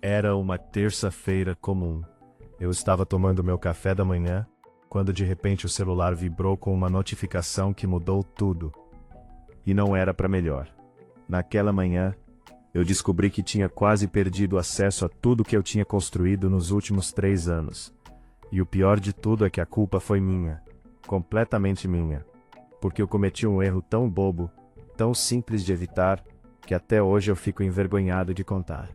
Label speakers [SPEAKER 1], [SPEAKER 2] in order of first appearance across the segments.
[SPEAKER 1] Era uma terça-feira comum. Eu estava tomando meu café da manhã, quando de repente o celular vibrou com uma notificação que mudou tudo. E não era para melhor. Naquela manhã, eu descobri que tinha quase perdido acesso a tudo que eu tinha construído nos últimos 3 anos. E o pior de tudo é que a culpa foi minha. Completamente minha. Porque eu cometi um erro tão bobo, tão simples de evitar, que até hoje eu fico envergonhado de contar.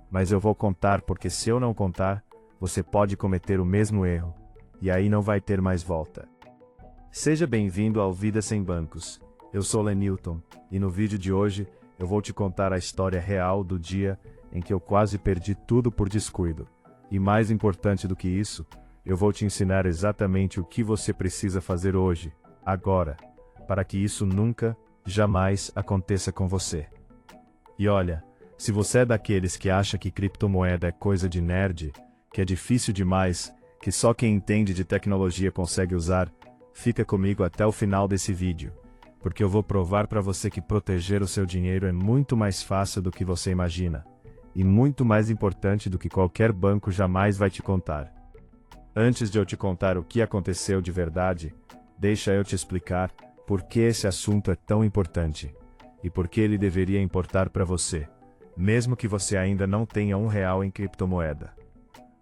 [SPEAKER 1] Mas eu vou contar porque se eu não contar, você pode cometer o mesmo erro. E aí não vai ter mais volta. Seja bem-vindo ao Vida Sem Bancos. Eu sou Lenilton, e no vídeo de hoje eu vou te contar a história real do dia em que eu quase perdi tudo por descuido. E mais importante do que isso, eu vou te ensinar exatamente o que você precisa fazer hoje, agora, para que isso nunca, jamais aconteça com você. E olha, se você é daqueles que acha que criptomoeda é coisa de nerd, que é difícil demais, que só quem entende de tecnologia consegue usar, fica comigo até o final desse vídeo, porque eu vou provar para você que proteger o seu dinheiro é muito mais fácil do que você imagina, e muito mais importante do que qualquer banco jamais vai te contar. Antes de eu te contar o que aconteceu de verdade, deixa eu te explicar por que esse assunto é tão importante, e por que ele deveria importar para você, mesmo que você ainda não tenha R$ 1 em criptomoeda.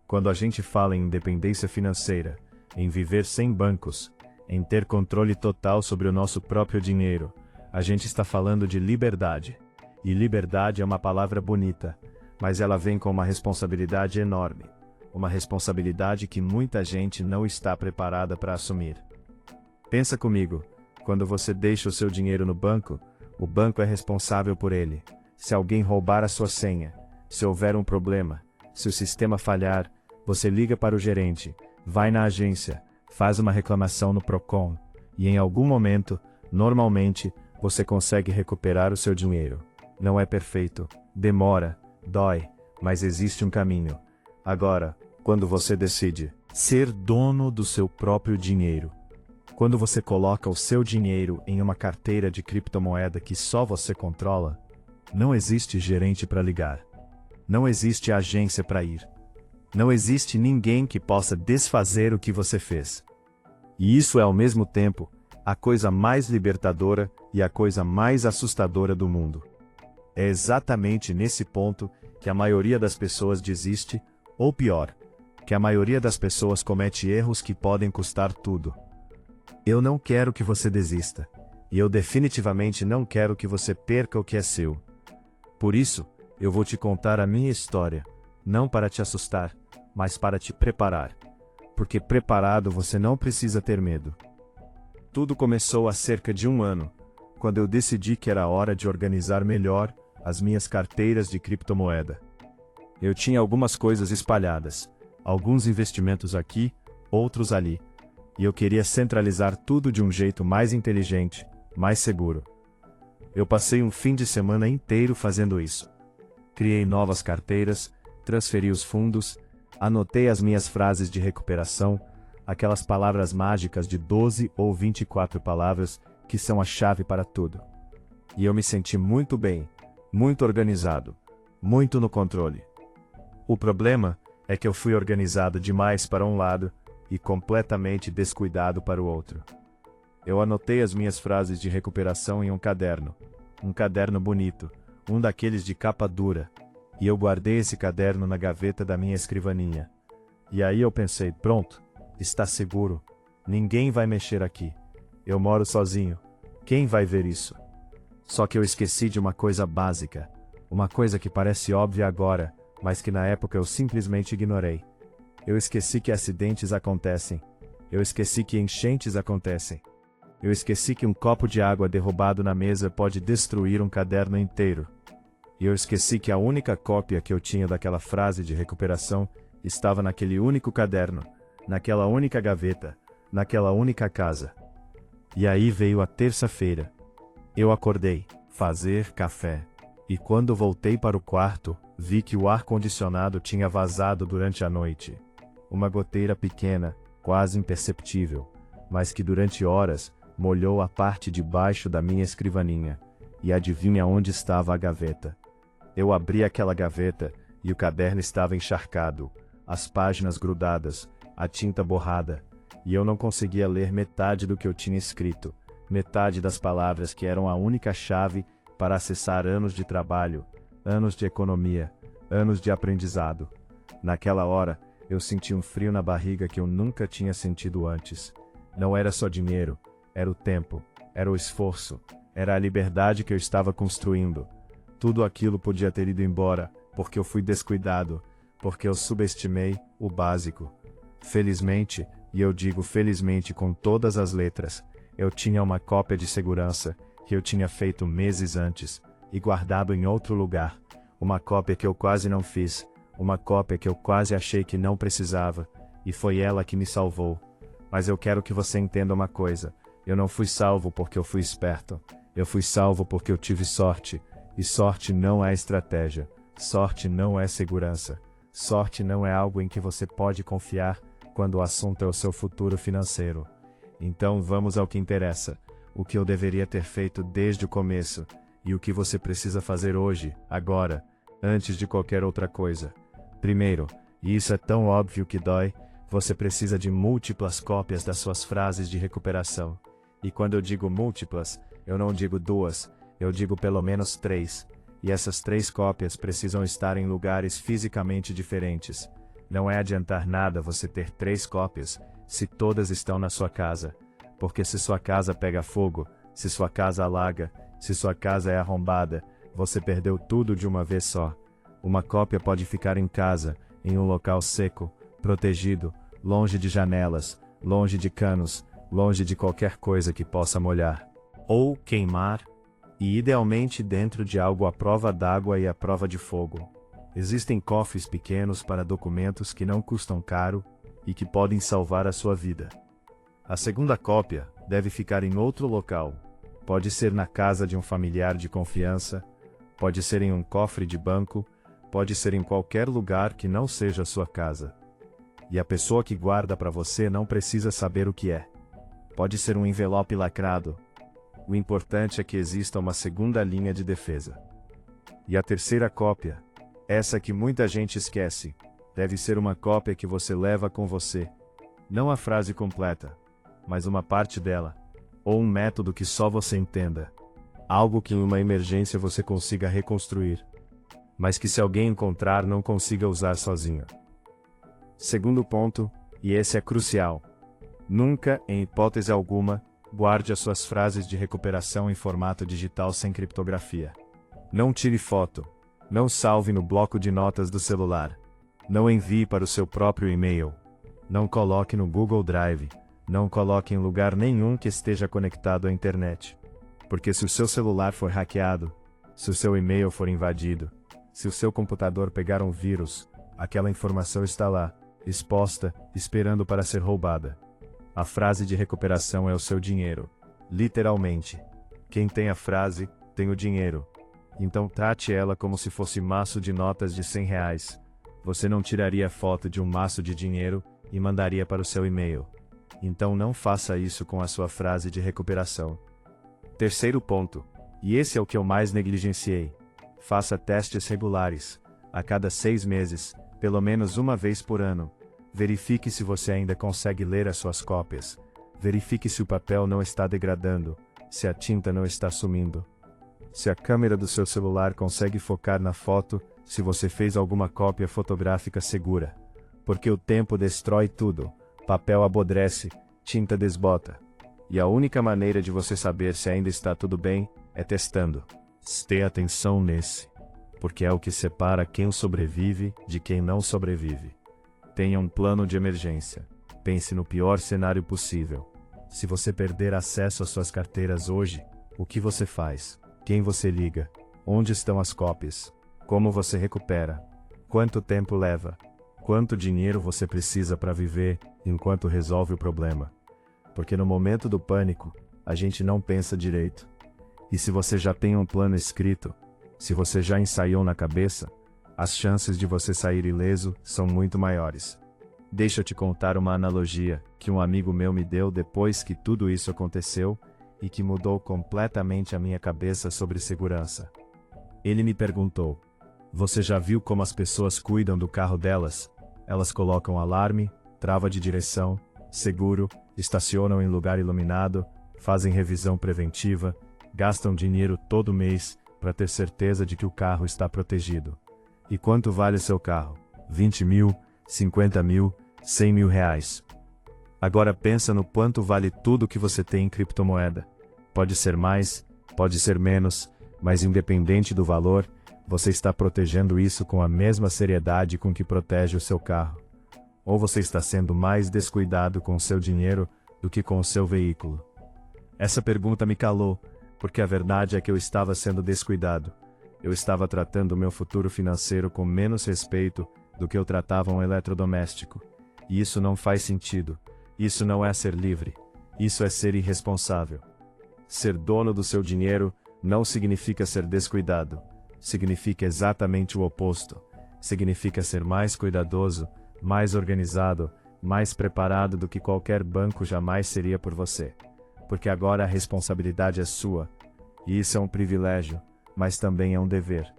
[SPEAKER 1] Quando a gente fala em independência financeira, em viver sem bancos, em ter controle total sobre o nosso próprio dinheiro, a gente está falando de liberdade. E liberdade é uma palavra bonita, mas ela vem com uma responsabilidade enorme. Uma responsabilidade que muita gente não está preparada para assumir. Pensa comigo, quando você deixa o seu dinheiro no banco, o banco é responsável por ele. Se alguém roubar a sua senha, se houver um problema, se o sistema falhar, você liga para o gerente, vai na agência, faz uma reclamação no Procon, e em algum momento, normalmente, você consegue recuperar o seu dinheiro. Não é perfeito, demora, dói, mas existe um caminho. Agora, quando você decide ser dono do seu próprio dinheiro, quando você coloca o seu dinheiro em uma carteira de criptomoeda que só você controla, não existe gerente para ligar. Não existe agência para ir. Não existe ninguém que possa desfazer o que você fez. E isso é ao mesmo tempo a coisa mais libertadora e a coisa mais assustadora do mundo. É exatamente nesse ponto que a maioria das pessoas desiste, ou pior, que a maioria das pessoas comete erros que podem custar tudo. Eu não quero que você desista, e eu definitivamente não quero que você perca o que é seu. Por isso, eu vou te contar a minha história, não para te assustar, mas para te preparar. Porque preparado você não precisa ter medo. Tudo começou há cerca de 1 ano, quando eu decidi que era hora de organizar melhor as minhas carteiras de criptomoeda. Eu tinha algumas coisas espalhadas, alguns investimentos aqui, outros ali, e eu queria centralizar tudo de um jeito mais inteligente, mais seguro. Eu passei um fim de semana inteiro fazendo isso. Criei novas carteiras, transferi os fundos, anotei as minhas frases de recuperação, aquelas palavras mágicas de 12 ou 24 palavras que são a chave para tudo. E eu me senti muito bem, muito organizado, muito no controle. O problema é que eu fui organizado demais para um lado e completamente descuidado para o outro. Eu anotei as minhas frases de recuperação em um caderno bonito, um daqueles de capa dura, e eu guardei esse caderno na gaveta da minha escrivaninha. E aí eu pensei, pronto, está seguro, ninguém vai mexer aqui. Eu moro sozinho, quem vai ver isso? Só que eu esqueci de uma coisa básica, uma coisa que parece óbvia agora, mas que na época eu simplesmente ignorei. Eu esqueci que acidentes acontecem. Eu esqueci que enchentes acontecem. Eu esqueci que um copo de água derrubado na mesa pode destruir um caderno inteiro. E eu esqueci que a única cópia que eu tinha daquela frase de recuperação estava naquele único caderno, naquela única gaveta, naquela única casa. E aí veio a terça-feira. Eu acordei, fazer café. E quando voltei para o quarto, vi que o ar-condicionado tinha vazado durante a noite. Uma goteira pequena, quase imperceptível, mas que durante horas molhou a parte de baixo da minha escrivaninha. E adivinha onde estava a gaveta? Eu abri aquela gaveta e o caderno estava encharcado, as páginas grudadas, a tinta borrada, e eu não conseguia ler metade do que eu tinha escrito, metade das palavras que eram a única chave para acessar anos de trabalho, anos de economia, anos de aprendizado. Naquela hora, eu senti um frio na barriga que eu nunca tinha sentido antes. Não era só dinheiro, era o tempo, era o esforço, era a liberdade que eu estava construindo. Tudo aquilo podia ter ido embora, porque eu fui descuidado, porque eu subestimei o básico. Felizmente, e eu digo felizmente com todas as letras, eu tinha uma cópia de segurança, que eu tinha feito meses antes, e guardado em outro lugar. Uma cópia que eu quase não fiz, uma cópia que eu quase achei que não precisava, e foi ela que me salvou. Mas eu quero que você entenda uma coisa, eu não fui salvo porque eu fui esperto, eu fui salvo porque eu tive sorte, e sorte não é estratégia, sorte não é segurança, sorte não é algo em que você pode confiar quando o assunto é o seu futuro financeiro. Então vamos ao que interessa, o que eu deveria ter feito desde o começo, e o que você precisa fazer hoje, agora, antes de qualquer outra coisa. Primeiro, e isso é tão óbvio que dói, você precisa de múltiplas cópias das suas frases de recuperação. E quando eu digo múltiplas, eu não digo 2, eu digo pelo menos 3. E essas 3 cópias precisam estar em lugares fisicamente diferentes. Não é adiantar nada você ter 3 cópias, se todas estão na sua casa. Porque se sua casa pega fogo, se sua casa alaga, se sua casa é arrombada, você perdeu tudo de uma vez só. Uma cópia pode ficar em casa, em um local seco, protegido, longe de janelas, longe de canos, longe de qualquer coisa que possa molhar ou queimar, e idealmente dentro de algo à prova d'água e à prova de fogo. Existem cofres pequenos para documentos que não custam caro e que podem salvar a sua vida. A segunda cópia deve ficar em outro local. Pode ser na casa de um familiar de confiança, pode ser em um cofre de banco, pode ser em qualquer lugar que não seja a sua casa. E a pessoa que guarda para você não precisa saber o que é. Pode ser um envelope lacrado. O importante é que exista uma segunda linha de defesa. E a terceira cópia, essa que muita gente esquece, deve ser uma cópia que você leva com você. Não a frase completa, mas uma parte dela, ou um método que só você entenda. Algo que em uma emergência você consiga reconstruir, mas que se alguém encontrar não consiga usar sozinho. Segundo ponto, e esse é crucial. Nunca, em hipótese alguma, guarde as suas frases de recuperação em formato digital sem criptografia. Não tire foto. Não salve no bloco de notas do celular. Não envie para o seu próprio e-mail. Não coloque no Google Drive. Não coloque em lugar nenhum que esteja conectado à internet. Porque se o seu celular for hackeado, se o seu e-mail for invadido, se o seu computador pegar um vírus, aquela informação está lá, exposta, esperando para ser roubada. A frase de recuperação é o seu dinheiro. Literalmente. Quem tem a frase, tem o dinheiro. Então trate ela como se fosse maço de notas de R$ 100. Você não tiraria foto de um maço de dinheiro e mandaria para o seu e-mail. Então não faça isso com a sua frase de recuperação. Terceiro ponto, e esse é o que eu mais negligenciei. Faça testes regulares. A cada 6 meses, pelo menos uma vez por ano. Verifique se você ainda consegue ler as suas cópias. Verifique se o papel não está degradando, se a tinta não está sumindo. Se a câmera do seu celular consegue focar na foto, se você fez alguma cópia fotográfica segura. Porque o tempo destrói tudo, papel apodrece, tinta desbota. E a única maneira de você saber se ainda está tudo bem, é testando. Tenha atenção nesse. Porque é o que separa quem sobrevive de quem não sobrevive. Tenha um plano de emergência. Pense no pior cenário possível. Se você perder acesso às suas carteiras hoje, o que você faz? Quem você liga? Onde estão as cópias? Como você recupera? Quanto tempo leva? Quanto dinheiro você precisa para viver enquanto resolve o problema? Porque no momento do pânico, a gente não pensa direito. E se você já tem um plano escrito, se você já ensaiou na cabeça, as chances de você sair ileso são muito maiores. Deixa eu te contar uma analogia que um amigo meu me deu depois que tudo isso aconteceu e que mudou completamente a minha cabeça sobre segurança. Ele me perguntou: Você já viu como as pessoas cuidam do carro delas? Elas colocam alarme, trava de direção, seguro, estacionam em lugar iluminado, fazem revisão preventiva, gastam dinheiro todo mês para ter certeza de que o carro está protegido. E quanto vale seu carro? 20 mil, 50 mil, 100 mil reais. Agora pensa no quanto vale tudo que você tem em criptomoeda. Pode ser mais, pode ser menos, mas independente do valor, você está protegendo isso com a mesma seriedade com que protege o seu carro. Ou você está sendo mais descuidado com o seu dinheiro do que com o seu veículo? Essa pergunta me calou, porque a verdade é que eu estava sendo descuidado. Eu estava tratando o meu futuro financeiro com menos respeito do que eu tratava um eletrodoméstico. E isso não faz sentido. Isso não é ser livre. Isso é ser irresponsável. Ser dono do seu dinheiro não significa ser descuidado. Significa exatamente o oposto. Significa ser mais cuidadoso, mais organizado, mais preparado do que qualquer banco jamais seria por você. Porque agora a responsabilidade é sua. E isso é um privilégio, mas também é um dever.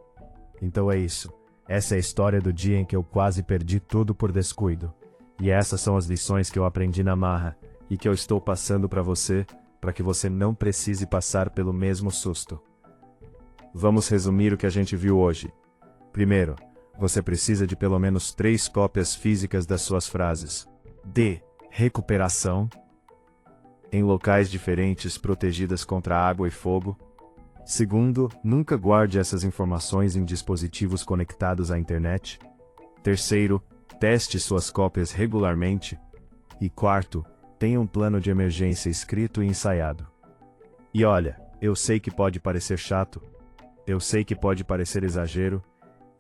[SPEAKER 1] Então é isso. Essa é a história do dia em que eu quase perdi tudo por descuido. E essas são as lições que eu aprendi na marra, e que eu estou passando para você, para que você não precise passar pelo mesmo susto. Vamos resumir o que a gente viu hoje. Primeiro, você precisa de pelo menos 3 cópias físicas das suas frases. D. Recuperação. Em locais diferentes protegidas contra água e fogo. Segundo, nunca guarde essas informações em dispositivos conectados à internet. Terceiro, teste suas cópias regularmente. E quarto, tenha um plano de emergência escrito e ensaiado. E olha, eu sei que pode parecer chato. Eu sei que pode parecer exagero.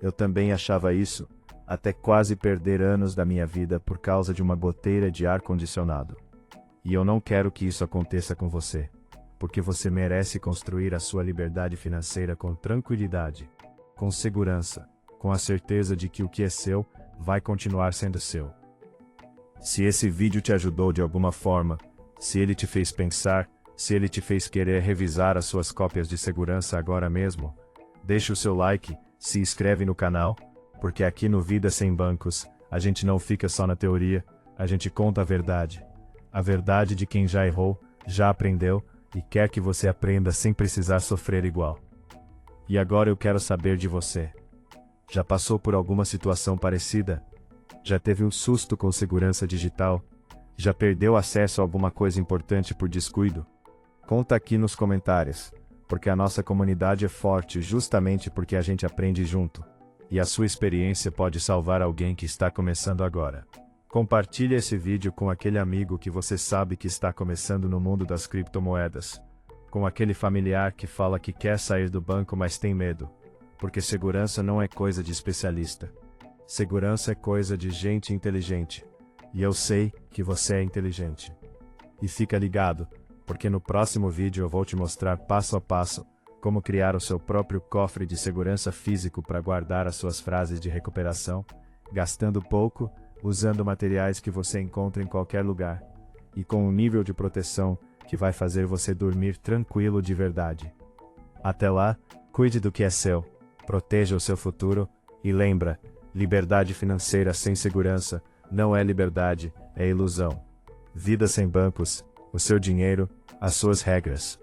[SPEAKER 1] Eu também achava isso, até quase perder anos da minha vida por causa de uma goteira de ar-condicionado. E eu não quero que isso aconteça com você, porque você merece construir a sua liberdade financeira com tranquilidade, com segurança, com a certeza de que o que é seu vai continuar sendo seu. Se esse vídeo te ajudou de alguma forma, se ele te fez pensar, se ele te fez querer revisar as suas cópias de segurança agora mesmo, deixa o seu like, se inscreve no canal, porque aqui no Vida Sem Bancos, a gente não fica só na teoria, a gente conta a verdade. A verdade de quem já errou, já aprendeu, e quer que você aprenda sem precisar sofrer igual. E agora eu quero saber de você. Já passou por alguma situação parecida? Já teve um susto com segurança digital? Já perdeu acesso a alguma coisa importante por descuido? Conta aqui nos comentários, porque a nossa comunidade é forte justamente porque a gente aprende junto. E a sua experiência pode salvar alguém que está começando agora. Compartilhe esse vídeo com aquele amigo que você sabe que está começando no mundo das criptomoedas. Com aquele familiar que fala que quer sair do banco mas tem medo. Porque segurança não é coisa de especialista. Segurança é coisa de gente inteligente. E eu sei que você é inteligente. E fica ligado, porque no próximo vídeo eu vou te mostrar passo a passo como criar o seu próprio cofre de segurança físico para guardar as suas frases de recuperação, gastando pouco, usando materiais que você encontra em qualquer lugar, e com um nível de proteção que vai fazer você dormir tranquilo de verdade. Até lá, cuide do que é seu, proteja o seu futuro, e lembra, liberdade financeira sem segurança não é liberdade, é ilusão. Vida sem bancos, o seu dinheiro, as suas regras.